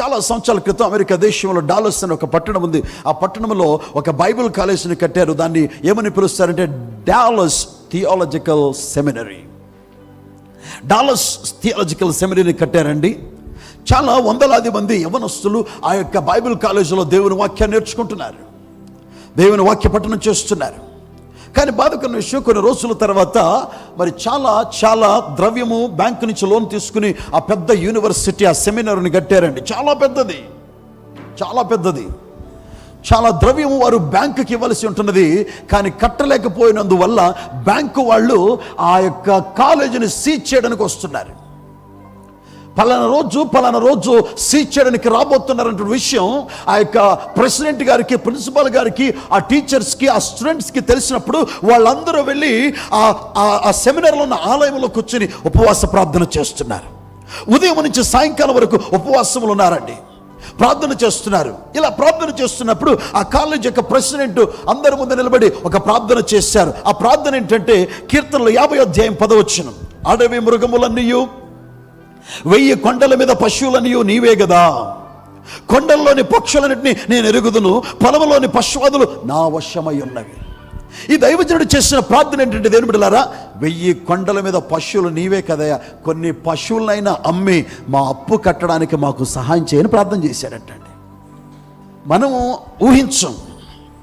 చాలా సంవత్సరాల క్రితం అమెరికా దేశంలో డాలస్ అని ఒక పట్టణం ఉంది. ఆ పట్టణంలో ఒక బైబిల్ కాలేజీని కట్టారు. దాన్ని ఏమని పిలుస్తారంటే Dallas theological seminary. Dallas theological సెమినరీని కట్టారండి. చాలా వందలాది మంది యవనస్తులు ఆ యొక్క బైబిల్ కాలేజీలో దేవుని వాక్యాన్ని నేర్చుకుంటున్నారు, దేవుని వాక్య పఠనం చేస్తున్నారు. కానీ బాధకరమైన విషయం, కొన్ని రోజుల తర్వాత మరి చాలా ద్రవ్యము బ్యాంకు నుంచి లోన్ తీసుకుని ఆ పెద్ద యూనివర్సిటీ, ఆ సెమినార్ని కట్టారండి. చాలా పెద్దది, చాలా ద్రవ్యము వారు బ్యాంకుకి ఇవ్వాల్సి ఉంటున్నది. కానీ కట్టలేకపోయినందువల్ల బ్యాంకు వాళ్ళు ఆ యొక్క కాలేజీని సీజ్ చేయడానికి వస్తున్నారు. పలానా రోజు సీజ్ చేయడానికి రాబోతున్నారంటే విషయం ఆ యొక్క ప్రెసిడెంట్ గారికి, ప్రిన్సిపాల్ గారికి, ఆ టీచర్స్కి, ఆ స్టూడెంట్స్కి తెలిసినప్పుడు వాళ్ళందరూ వెళ్ళి ఆ సెమినార్లో ఉన్న ఆలయంలో కూర్చొని ఉపవాస ప్రార్థన చేస్తున్నారు. ఉదయం నుంచి సాయంకాలం వరకు ఉపవాసములు ఉన్నారండి, ప్రార్థన చేస్తున్నారు. ఇలా ప్రార్థన చేస్తున్నప్పుడు ఆ కాలేజ్ యొక్క ప్రెసిడెంట్ అందరి ముందు నిలబడి ఒక ప్రార్థన చేశారు. ఆ ప్రార్థన ఏంటంటే కీర్తనలు 50:10 అడవి మృగములన్నీయు 1000 కొండల మీద పశువులనియు నీవే గదా, కొండల్లోని పక్షులన్నింటినీ నేను ఎరుగుదును, పొలంలోని పశువాదులు నా వశమై ఉన్నవి. ఈ దైవజనుడు చేసిన ప్రార్థన ఏంటంటే, దేవుని బిడ్డలారా, 1000 కొండల మీద పశువులు నీవే కదయా, కొన్ని పశువులనైనా అమ్మి మా అప్పు కట్టడానికి మాకు సహాయం చేయని ప్రార్థన చేశాడంటండి. మనము ఊహించం,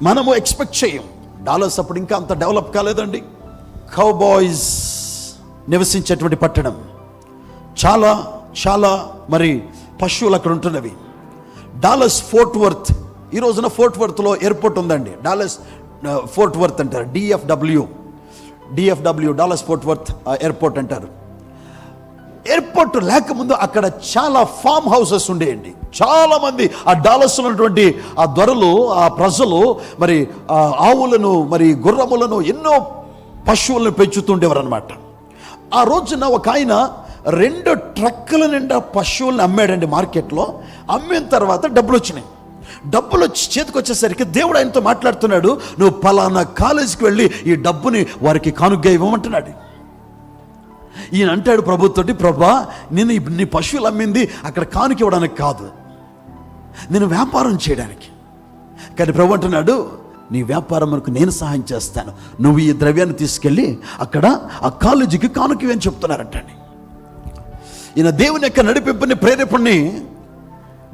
మనము ఎక్స్పెక్ట్ చేయం. డాలస్ అప్పుడు ఇంకా అంత డెవలప్ కాలేదండి. కౌబాయ్స్ నివసించేటువంటి పట్టణం. చాలా మరి పశువులు అక్కడ ఉంటున్నవి. డాలస్ ఫోర్ట్ వర్త్, ఈ రోజున ఫోర్ట్ వర్త్లో ఎయిర్పోర్ట్ ఉందండి. డాలస్ ఫోర్ట్ వర్త్ అంటారు, DFW Dallas fort worth airport అంటారు. ఎయిర్పోర్ట్ లేకముందు అక్కడ చాలా ఫామ్ హౌసెస్ ఉండేయండి. చాలా మంది ఆ డాలస్ ఉన్నటువంటి ఆ దొరలు, ఆ ప్రజలు మరి ఆవులను, మరి గుర్రములను, ఎన్నో పశువులను పెంచుతుండేవారు అనమాట. ఆ రోజున ఒక ఆయన 2 ట్రక్కుల నిండా పశువులను అమ్మాడండి మార్కెట్లో. అమ్మిన తర్వాత డబ్బులు వచ్చినాయి. డబ్బులు వచ్చి చేతికి వచ్చేసరికి దేవుడు ఆయనతో మాట్లాడుతున్నాడు, నువ్వు పలానా కాలేజీకి వెళ్ళి ఈ డబ్బుని వారికి కానుగ్గా ఇవ్వమంటున్నాడు. ఈయన అంటాడు ప్రభుత్వంతో, ప్రభా నేను నీ పశువులు అమ్మింది అక్కడ కానుక ఇవ్వడానికి కాదు, నేను వ్యాపారం చేయడానికి. కానీ ప్రభు అంటున్నాడు, నీ వ్యాపారంకు నేను సహాయం చేస్తాను, నువ్వు ఈ ద్రవ్యాన్ని తీసుకెళ్ళి అక్కడ ఆ కాలేజీకి కానుక అని చెప్తున్నారంటండి. ఈయన దేవుని యొక్క నడిపింపుని, ప్రేరేపణని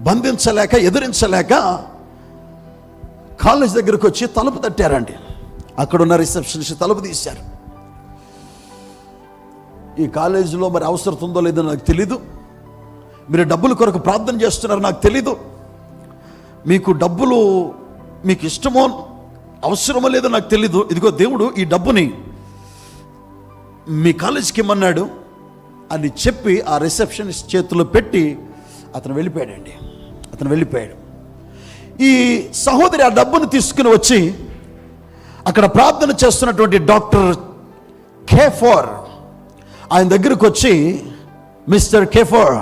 బంధించలేక, ఎదిరించలేక కాలేజ్ దగ్గరకు వచ్చి తలుపు తట్టారండి. అక్కడున్న రిసెప్షనిస్ట్ తలుపు తీశారు. ఈ కాలేజీలో మరి అవసరం ఉందో లేదో నాకు తెలీదు, మీరు డబ్బుల కొరకు ప్రార్థన చేస్తున్నారు నాకు తెలీదు, మీకు డబ్బులు మీకు ఇష్టమో అవసరమో లేదో నాకు తెలీదు, ఇదిగో దేవుడు ఈ డబ్బుని మీ కాలేజీకి ఇమ్మన్నాడు అని చెప్పి ఆ రిసెప్షనిస్ట్ చేతిలో పెట్టి అతను వెళ్ళిపోయాడు. ఈ సహోదరి ఆ డబ్బును తీసుకుని వచ్చి అక్కడ ప్రార్థన చేస్తున్నటువంటి డాక్టర్ కేఫోర్ ఆయన దగ్గరకు వచ్చి, మిస్టర్ కేఫోర్,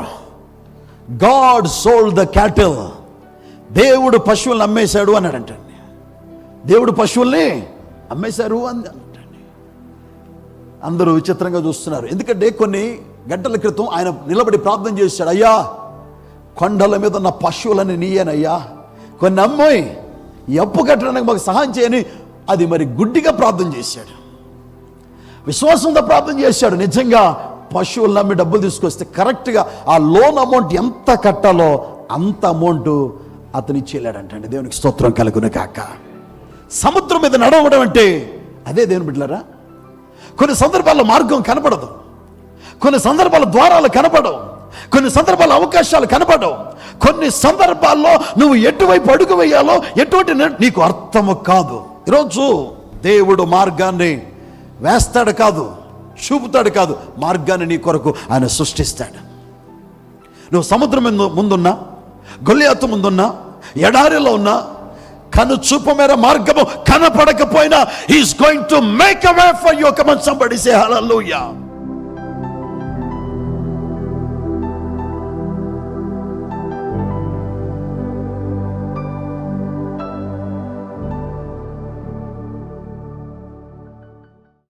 గాడ్ సోల్డ్ ద క్యాటిల్, దేవుడు పశువులను అమ్మేశాడు అన్నాడంటండి. దేవుడు పశువుల్ని అమ్మేశారు అని అంటండి. అందరూ విచిత్రంగా చూస్తున్నారు. ఎందుకంటే కొన్ని గంటల క్రితం ఆయన నిలబడి ప్రార్థన చేశాడు, అయ్యా కొండల మీద ఉన్న పశువులని నీయేనయ్యా, కొన్ని అమ్మాయి అప్పు కట్టడానికి మాకు సహాయం చేయని, అది మరి గుడ్డిగా ప్రార్థన చేశాడు, విశ్వాసంతో ప్రార్థన చేశాడు. నిజంగా పశువులు నమ్మి డబ్బులు తీసుకొస్తే కరెక్ట్గా ఆ లోన్ అమౌంట్ ఎంత కట్టాలో అంత అమౌంట్ అతను ఇచ్చేలాడంటండి. దేవునికి స్తోత్రం కలుగును కాక. సముద్రం మీద నడవడం అంటే అదే దేవుని బిడ్డలారా. కొన్ని సందర్భాల్లో మార్గం కనపడదు, కొన్ని సందర్భాల్లో ద్వారాలు కనపడవు, కొన్ని సందర్భాల్లో అవకాశాలు కనపడవు, కొన్ని సందర్భాల్లో నువ్వు ఎటువైపు అడుగు వేయాలో ఎటువంటి నీకు అర్థము కాదు. ఈరోజు దేవుడు మార్గాన్ని వేస్తాడు కాదు, చూపుతాడు కాదు, మార్గాన్ని నీ కొరకు ఆయన సృష్టిస్తాడు. నువ్వు సముద్రం ముందున్నా, గొల్లియాతు ముందున్నా, ఎడారిలో ఉన్నా, కను చూపు మేర మార్గము కనపడకపోయినా, he is going to make a way for you. Come on, somebody say hallelujah.